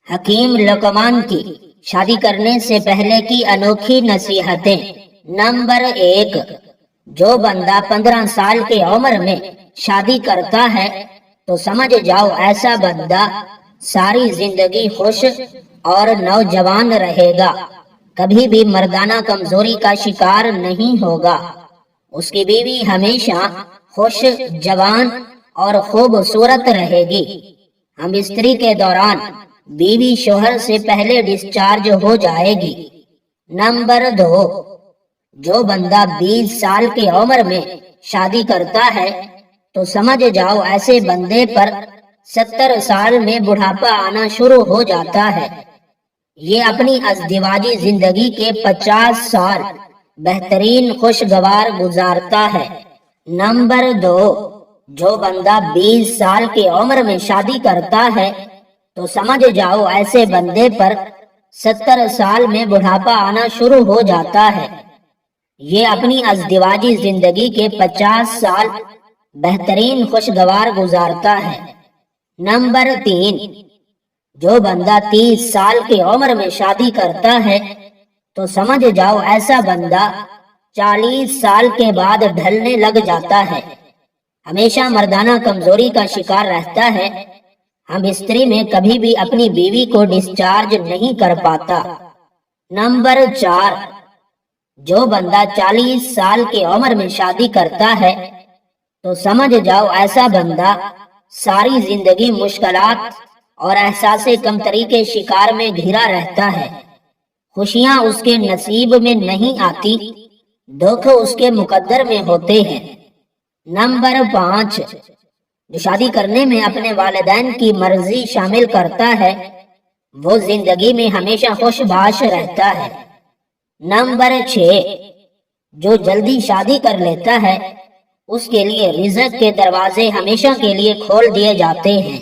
حکیم لقمان کی شادی کرنے سے پہلے کی انوکھی نصیحتیں۔ نمبر 1، جو بندہ 15 سال کی عمر میں شادی کرتا ہے تو سمجھ جاؤ ایسا بندہ ساری زندگی خوش اور نوجوان رہے گا، کبھی بھی مردانہ کمزوری کا شکار نہیں ہوگا۔ اس کی بیوی ہمیشہ خوش، جوان اور خوبصورت رہے گی۔ ہم بستری کے دوران بیوی شوہر سے پہلے ڈسچارج ہو جائے گی۔ نمبر 2، جو بندہ 20 سال کی عمر میں شادی کرتا ہے تو سمجھ جاؤ ایسے بندے پر 70 سال میں بڑھاپا آنا شروع ہو جاتا ہے۔ یہ اپنی ازدواجی زندگی کے 50 سال بہترین خوشگوار گزارتا ہے۔ نمبر 2، جو بندہ 20 سال کی عمر میں شادی کرتا ہے تو سمجھ جاؤ ایسے بندے پر 70 سال میں بڑھاپا آنا شروع ہو جاتا ہے۔ یہ اپنی ازدواجی زندگی کے 50 سال بہترین خوشگوار گزارتا ہے۔ نمبر 3، جو بندہ 30 سال کی عمر میں شادی کرتا ہے تو سمجھ جاؤ ایسا بندہ 40 سال کے بعد ڈھلنے لگ جاتا ہے، ہمیشہ مردانہ کمزوری کا شکار رہتا ہے، ہم بستری میں کبھی بھی اپنی بیوی کو ڈسچارج نہیں کر پاتا۔ نمبر 4، جو بندہ 40 سال کی عمر میں شادی کرتا ہے تو سمجھ جاؤ ایسا بندہ ساری زندگی مشکلات اور احساس کمتری کے شکار میں گھرا رہتا ہے، خوشیاں اس کے نصیب میں نہیں آتی، دکھ اس کے مقدر میں ہوتے ہیں۔ نمبر 5، جو شادی کرنے میں اپنے والدین کی مرضی شامل کرتا ہے وہ زندگی میں ہمیشہ خوش باش رہتا ہے۔ نمبر 6، جو جلدی شادی کر لیتا ہے اس کے لیے رزق کے دروازے ہمیشہ کے لیے کھول دیے جاتے ہیں۔